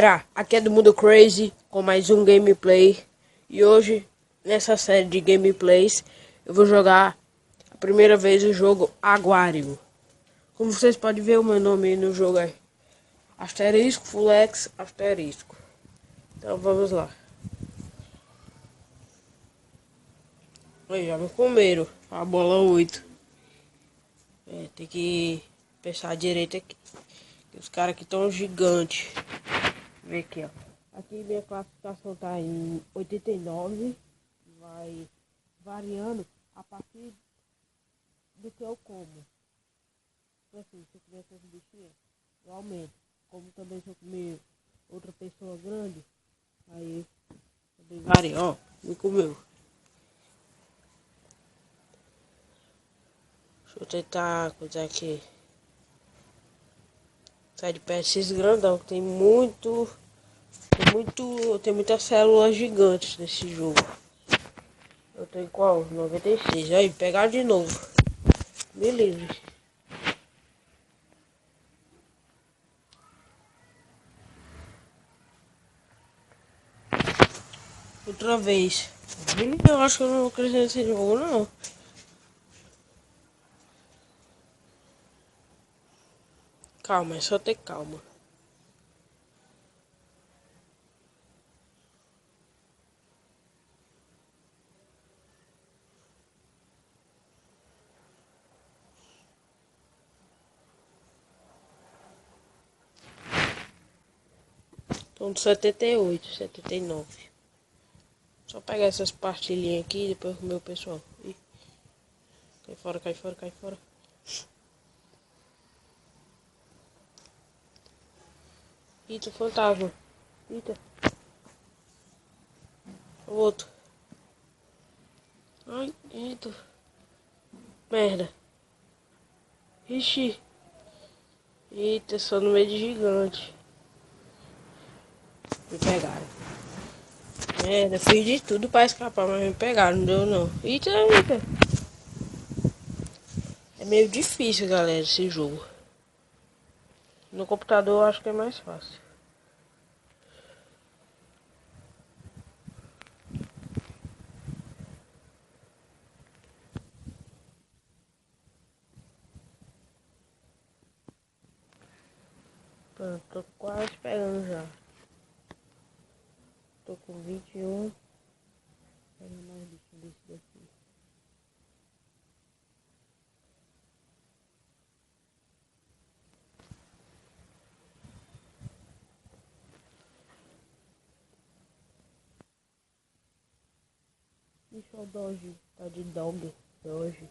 galera, aqui é do Mundo Crazy com mais um gameplay. E hoje, nessa série de gameplays, eu vou jogar a primeira vez o jogo Aguário. Como vocês podem ver, o meu nome aí no jogo é Asterisco Fulex Asterisco. Então vamos lá. Aí, já me comeram a bola 8. Tem que pensar direito aqui. Os caras aqui estão gigantes. Vê aqui, ó. Aqui minha classificação tá em 89. Vai variando a partir do que eu como. Então, assim, se eu comer essas bichinhas, eu aumento. Como também se eu comer outra pessoa grande, aí também varia. Ó, me comeu. Deixa eu tentar coisa aqui. Sai de perto esses grandão, que tem muitas células gigantes nesse jogo. Eu tenho qual? 96. Aí, pegar de novo. Me livre. Outra vez. Eu acho que eu não vou crescer nesse jogo, não. Calma, é só ter calma. Então, 78, 79. Só pegar essas pastilhinhas aqui e depois comer o pessoal. Ih, cai fora, cai fora, cai fora. Eita, fantasma. Eita. O outro. Ai, eita. Merda. Ixi. Eita, só no meio de gigante. Me pegaram. Merda, fiz de tudo pra escapar, mas me pegaram, não deu não. Eita, eita. É meio difícil, galera, esse jogo. No computador eu acho que é mais fácil. Pronto, tô quase pegando já. Tô com 21. Pega mais bicho desse daqui. Deixa o Doge. Tá de Dog. Doge.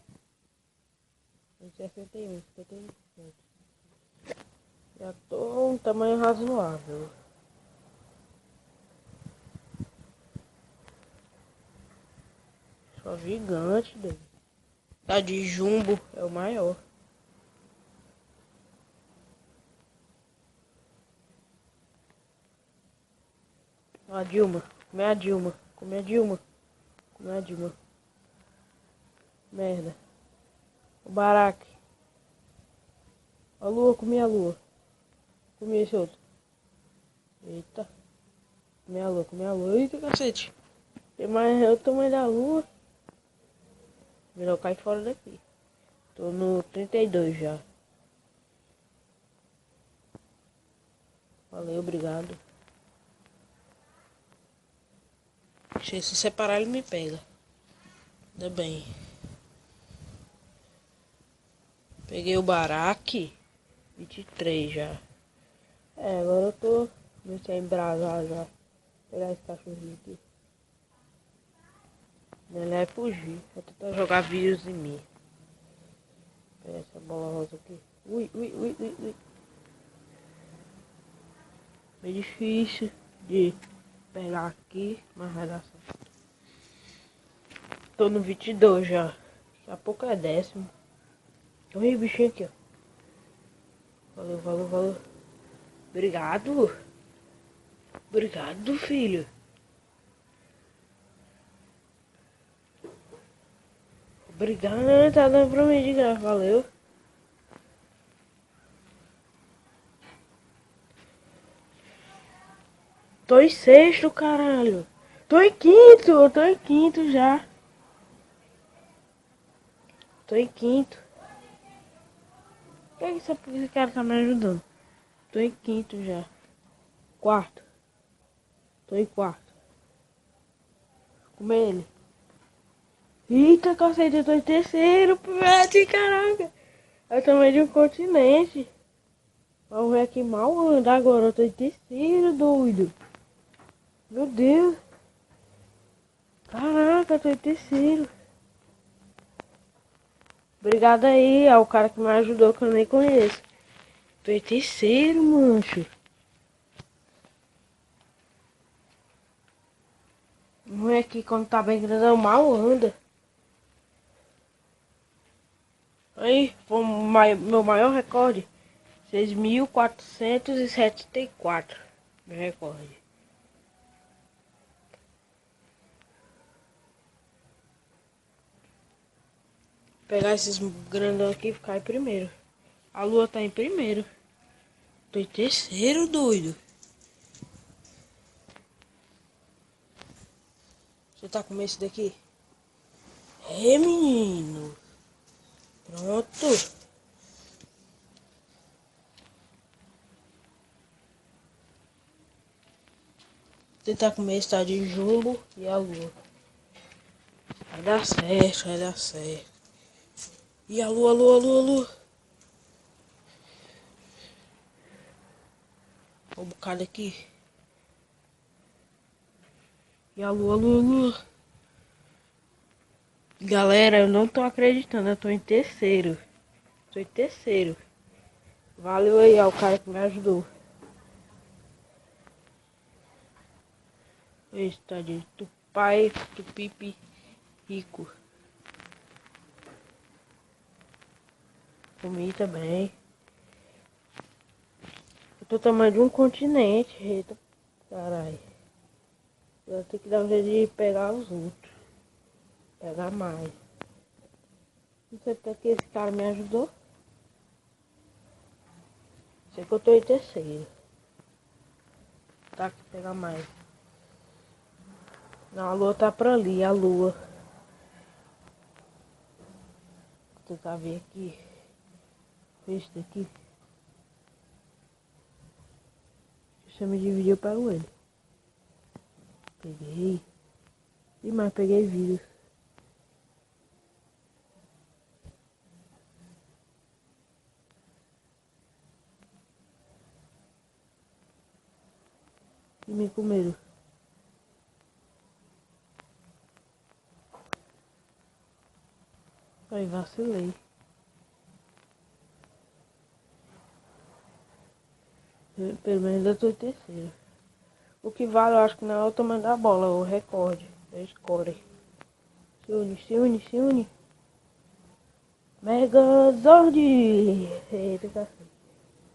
61, 51%. Já tô um tamanho razoável. Só gigante dele. Tá de jumbo, é o maior. Ó, a Dilma. Come a Dilma. Come a Dilma. Come a Dilma. Merda. O Barack. A lua, comi a lua. Comi esse outro. Eita. Comi a lua, comi a lua. Eita, cacete. Tem mais é o tamanho da lua. Melhor cair fora daqui. Tô no 32 já. Valeu, obrigado. Se separar ele me pega. Ainda bem. Peguei o Baraque. 23 já. Agora eu tô comecei a embrasar já. Pegar esse cachorrinho aqui. Ele vai fugir. Vou tentar jogar vírus em mim. Pegar essa bola rosa aqui. Ui, ui, ui, ui, ui. É difícil de pegar aqui, mas vai dar certo. Tô no 22 já. Daqui a pouco é 10º. Olha o bichinho aqui, ó. Valeu, valeu, valeu. Obrigado. Obrigado, filho. Obrigado, tá dando pra mim de graça, valeu. Tô em sexto, caralho. Tô em quinto já. Tô em quinto. Por que esse cara tá me ajudando? Tô em quinto já. Quarto. Tô em quarto. Com ele. Eita, cacete, eu tô em terceiro, pivete, caraca. Eu também de um continente. Vamos ver aqui mal anda agora. Eu tô em terceiro, doido. Meu Deus. Caraca, eu tô em terceiro. Obrigado aí ao cara que me ajudou, que eu nem conheço. Tô em terceiro, mancho. Vamos ver aqui quando tá bem grandão, mal anda. Aí, foi meu maior recorde. 6.474. Meu recorde. Pegar esses grandão aqui e ficar em primeiro. A lua tá em primeiro. Tô em terceiro, doido. Você tá com esse daqui? É, menino. Pronto. Você tá com esse tá de jumbo e a lua. Vai dar certo, vai dar certo. E a lua, lua, lua, lua. Um bocado aqui. E a lua, lua, lua. Galera, eu não tô acreditando. Eu tô em terceiro. Tô em terceiro. Valeu aí ao cara que me ajudou. Esse tá de tupai, tupipi, rico. Comi também. Eu tô tamanho de um continente. Eita, caralho. Eu tenho que dar um jeito de pegar os outros. Pegar mais. Não sei porque que esse cara me ajudou. Sei que eu tô em terceiro. Tá, que pegar mais. Não, a lua tá pra ali, a lua. Vou tentar ver aqui. Esse daqui. Se você me dividir, eu pego ele. Peguei. Ih, mas peguei vírus. E me comeram. Aí vacilei. Pelo menos eu tô em terceiro. O que vale, eu acho que não é o tamanho da bola, é o recorde. É o score. Se une, se une, se une. Megazord! Eita, cacete.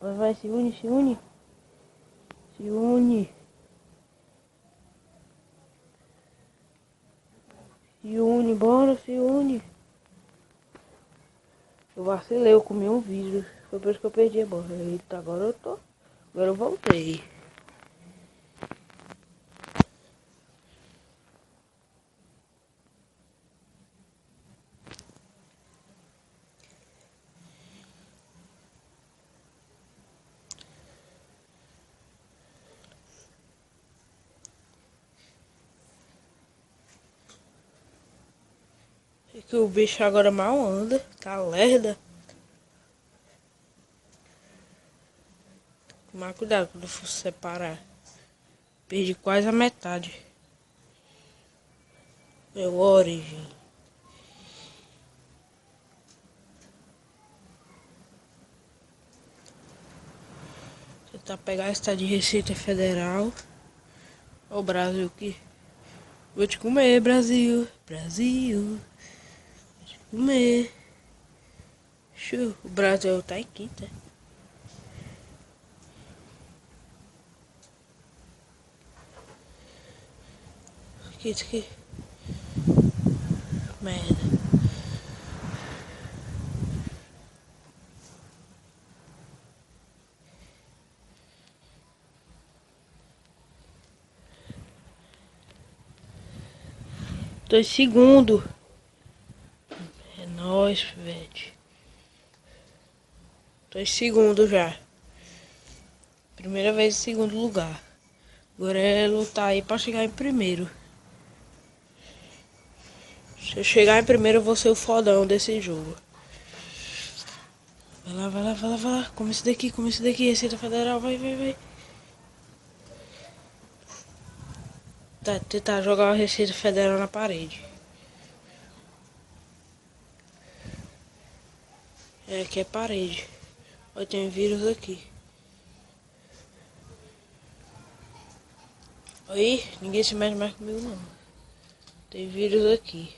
Vai, se une, se une. Se une. Se une, bora, se une. Eu vacilei, eu comi um vírus. Foi por isso que eu perdi a bola. Eita, agora eu tô. Agora eu voltei. É que o bicho agora mal anda. Tá lerda. Tomar cuidado quando for separar. Perdi quase a metade. Meu origem. Tentar pegar essa de Receita Federal. Ó o Brasil aqui. Vou te comer, Brasil. Brasil. Vou te comer. Show. O Brasil tá em quinta. Aqui, isso aqui. Merda. Tô em segundo. É nóis, velho. Tô em segundo já. Primeira vez em segundo lugar. Agora é lutar aí pra chegar em primeiro. Se eu chegar em primeiro, eu vou ser o fodão desse jogo. Vai lá, vai lá, vai lá, vai lá. Come isso daqui, come isso daqui. Receita Federal, vai, vai, vai. Tá, tentar jogar a Receita Federal na parede. É, aqui é parede. Olha, tem vírus aqui. Aí, ninguém se mete mais comigo não. Tem vírus aqui.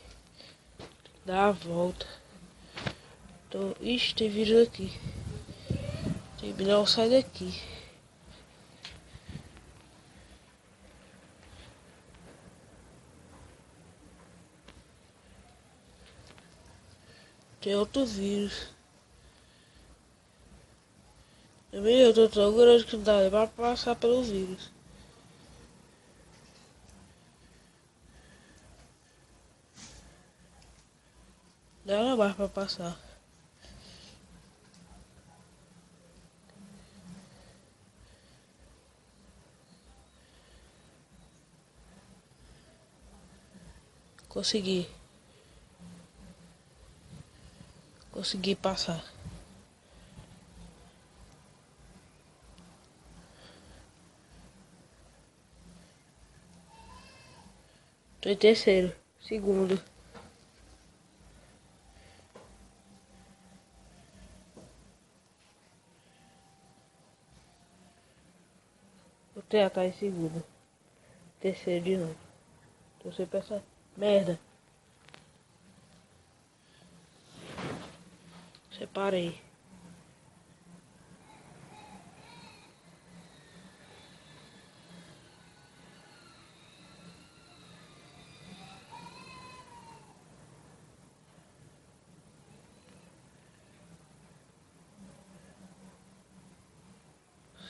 Dá a volta. Ixi, tem vírus aqui. Não, sai daqui. Tem outro vírus. Também eu tô tão grande que não dá pra passar pelo vírus. Dá mais pra passar. Consegui. Consegui passar. Tô em terceiro. Segundo. Vou tentar em segundo. Terceiro de novo. Tô sem pensar. Merda. Separei.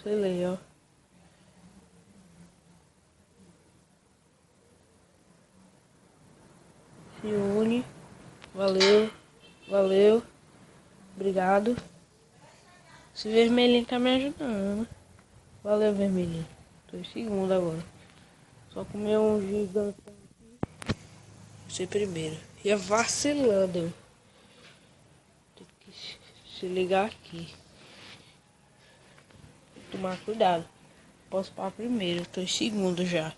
Selei, ó. Se une. Valeu. Valeu. Obrigado. Esse vermelhinho tá me ajudando. Valeu, vermelhinho. Tô em segundo agora. Só comer um gigante. Ser primeiro. Ia vacilando. Tem que se ligar aqui. Tomar cuidado. Posso para primeiro. Tô em segundo já.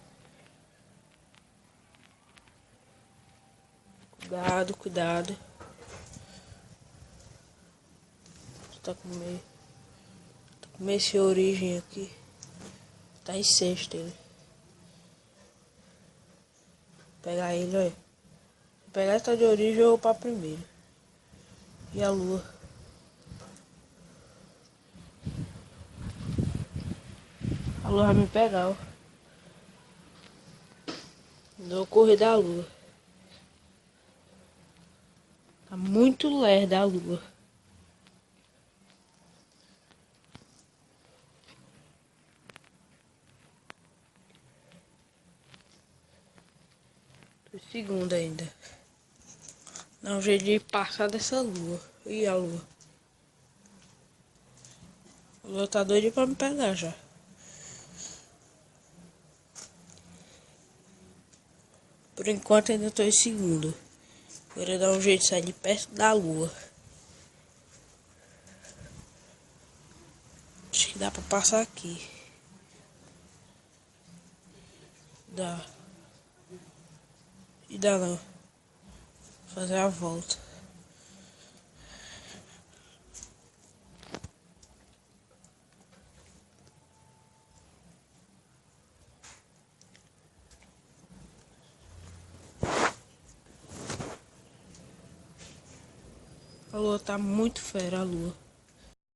Cuidado, cuidado. Tá com meio. Tá com meio esse origem aqui. Tá em sexto ele. Vou pegar ele, olha. Vou pegar essa de origem eu vou pra primeiro. E a lua. A lua vai me pegar, ó. Não correr da lua. Tá muito lerda a lua. Tô em segundo ainda. Dá um jeito de passar dessa lua. E a lua? A lua tá doida pra me pegar já. Por enquanto ainda tô em segundo. Agora dar um jeito de sair de perto da lua. Acho que dá pra passar aqui. Dá. E dá não. Fazer a volta. A lua tá muito fera, a lua.